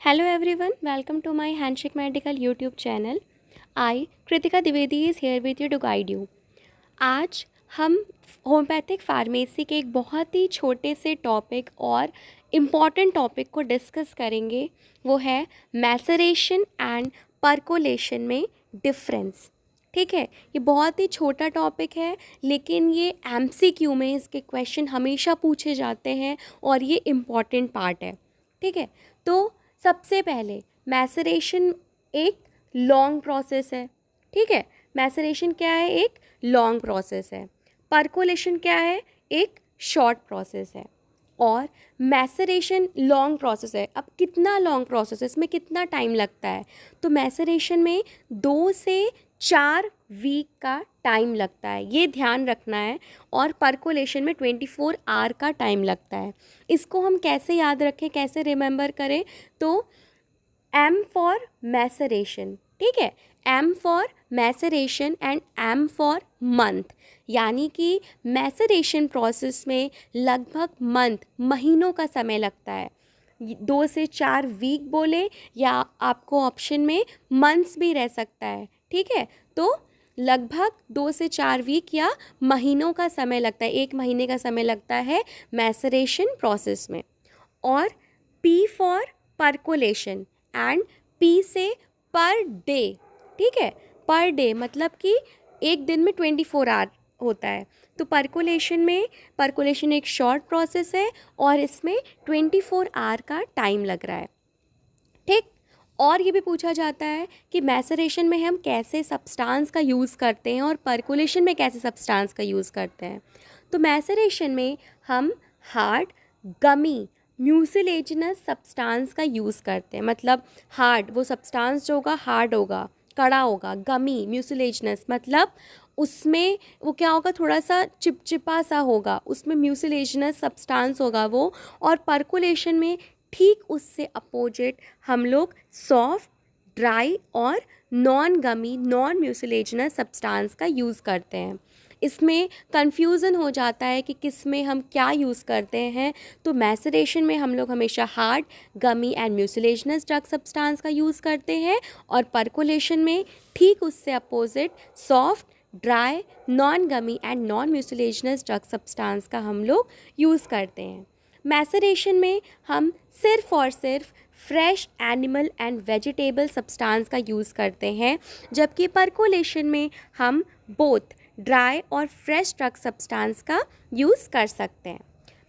Hello everyone, welcome to my Handshake Medical YouTube channel. I, Kritika Dwivedi is here with you to guide you. आज हम homeopathic pharmacy के एक बहुत ही छोटे से टॉपिक और इम्पॉर्टेंट टॉपिक को डिस्कस करेंगे। वो है मैसरेशन एंड परकोलेशन में डिफरेंस। ठीक है, ये बहुत ही छोटा टॉपिक है लेकिन ये एमसीक्यू में इसके क्वेश्चन हमेशा पूछे जाते हैं और ये इम्पॉर्टेंट पार्ट है। ठीक है, तो सबसे पहले मैसरेशन एक लॉन्ग प्रोसेस है। ठीक है, मैसरेशन क्या है? एक लॉन्ग प्रोसेस है। परकोलेशन क्या है? एक शॉर्ट प्रोसेस है। और मैसरेशन लॉन्ग प्रोसेस है। अब कितना लॉन्ग प्रोसेस है, इसमें कितना टाइम लगता है? तो मैसरेशन में 2 से 4 वीक का टाइम लगता है, ये ध्यान रखना है। और परकोलेशन में 24 आवर का टाइम लगता है। इसको हम कैसे याद रखें, कैसे रिमेंबर करें? तो M फॉर मैसरेशन, ठीक है, M for maceration and M for month. यानी कि मैसरेशन प्रोसेस में लगभग महीनों का समय लगता है। 2 से 4 वीक बोले या आपको ऑप्शन में मंथ्स भी रह सकता है। ठीक है, तो लगभग 2 से 4 वीक या महीनों का समय लगता है, 1 महीने का समय लगता है मैसरेशन प्रोसेस में। और P for percolation and P से पर डे। ठीक है, पर डे मतलब कि एक दिन में 24 आवर होता है। तो परकोलेशन एक शॉर्ट प्रोसेस है और इसमें 24 आवर का टाइम लग रहा है। ठीक, और ये भी पूछा जाता है कि मैसरेशन में हम कैसे सब्सटेंस का यूज़ करते हैं और परकोलेशन में कैसे सब्सटेंस का यूज़ करते हैं। तो मैसरेशन में हम हार्ड, गमी, म्यूसिलेजिनस सब्सटेंस का यूज़ करते हैं। मतलब हार्ड, वो सब्सटेंस जो होगा हार्ड होगा, कड़ा होगा। गमी, म्यूसिलेजिनस मतलब उसमें वो क्या होगा, थोड़ा सा चिपचिपा सा होगा, उसमें म्यूसिलेजिनस सब्सटेंस होगा वो। और परकोलेशन में ठीक उससे अपोजिट हम लोग सॉफ्ट, ड्राई और नॉन गमी, नॉन म्यूसिलेजिनस सब्सटेंस का यूज़ करते हैं। इसमें कन्फ्यूज़न हो जाता है कि किस में हम क्या यूज़ करते हैं। तो मैसरेशन में हम लोग हमेशा hard, gummy and mucilaginous drug substance का यूज़ करते हैं। और परकोलेशन में ठीक उससे opposite soft, dry, non gummy and non mucilaginous drug substance का हम लोग यूज़ करते हैं। मैसरेशन में हम सिर्फ और सिर्फ fresh animal and vegetable substance का यूज़ करते हैं, जबकि परकोलेशन में हम बोथ ड्राई और फ्रेश ड्रग सब्सटेंस का यूज़ कर सकते हैं।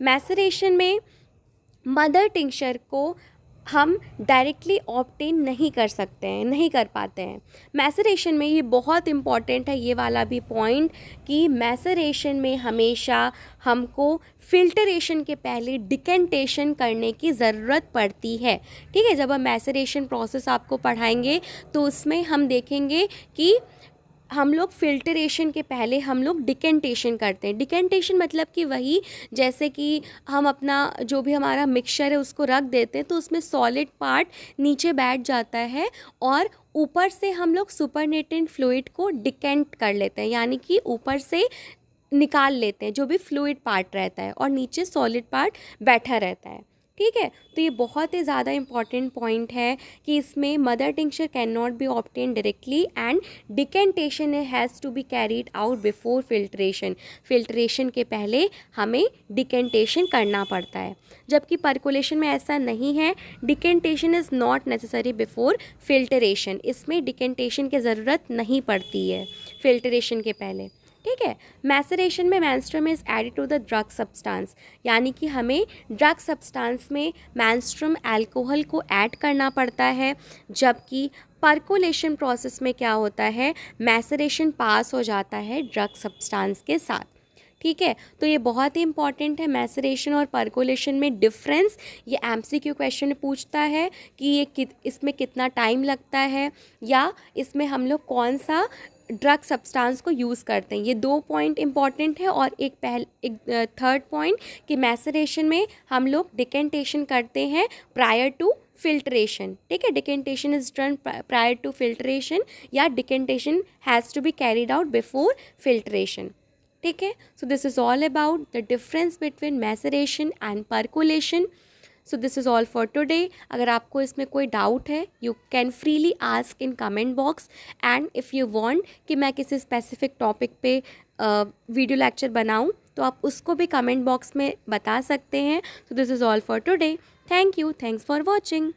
मैसरेशन में मदर टिंक्चर को हम डायरेक्टली ऑब्टेन नहीं कर सकते हैं, नहीं कर पाते हैं। मैसरेशन में ये बहुत इम्पॉर्टेंट है, ये वाला भी पॉइंट, कि मैसरेशन में हमेशा हमको फिल्टरेशन के पहले डिकेंटेशन करने की ज़रूरत पड़ती है। ठीक है, जब हम मैसरेशन प्रोसेस आपको पढ़ाएंगे तो उसमें हम देखेंगे कि हम लोग फिल्टरेशन के पहले हम लोग डिकेंटेशन करते हैं। डिकेंटेशन मतलब कि वही, जैसे कि हम अपना जो भी हमारा मिक्सचर है उसको रख देते हैं तो उसमें सॉलिड पार्ट नीचे बैठ जाता है और ऊपर से हम लोग सुपरनेटेंट फ्लूइड को डिकेंट कर लेते हैं, यानी कि ऊपर से निकाल लेते हैं जो भी फ्लूइड पार्ट रहता है और नीचे सॉलिड पार्ट बैठा रहता है। ठीक है, तो ये बहुत ही ज़्यादा इम्पॉर्टेंट पॉइंट है कि इसमें mother tincture can not be obtain directly and decantation has to be carried out before filtration. Filtration के पहले हमें डिकेंटेशन करना पड़ता है, जबकि परकोलेशन में ऐसा नहीं है। Decantation is not necessary before filtration, इसमें डिकेंटेशन की ज़रूरत नहीं पड़ती है फिल्ट्रेशन के पहले। ठीक है, मैसरेशन में menstruum is added to the drug substance, यानी कि हमें ड्रग सब्सटेंस में मेंस्ट्रुम अल्कोहल को ऐड करना पड़ता है। जबकि परकोलेशन प्रोसेस में क्या होता है, मैसरेशन पास हो जाता है ड्रग सब्सटेंस के साथ। ठीक है, तो ये बहुत ही इंपॉर्टेंट है मैसरेशन और परकोलेशन में डिफरेंस। ये एमसीक्यू क्वेश्चन में पूछता है कि ये इसमें कितना टाइम लगता है या इसमें हम लोग कौन सा ड्रग सब्सटेंस को यूज़ करते हैं। ये 2 पॉइंट इंपॉर्टेंट है। और एक थर्ड पॉइंट कि मैसरेशन में हम लोग डिकेंटेशन करते हैं प्रायर टू फिल्ट्रेशन। ठीक है, decantation is done prior to filtration या decantation has to be carried out before filtration. ठीक है, so this is all about the difference between maceration and percolation. So this is all for today. अगर आपको इसमें कोई doubt है you can freely ask in comment box, and if you want कि मैं किसी स्पेसिफिक टॉपिक पे video lecture बनाऊं तो आप उसको भी कमेंट बॉक्स में बता सकते हैं। सो this is all for today. Thank you, thanks for watching.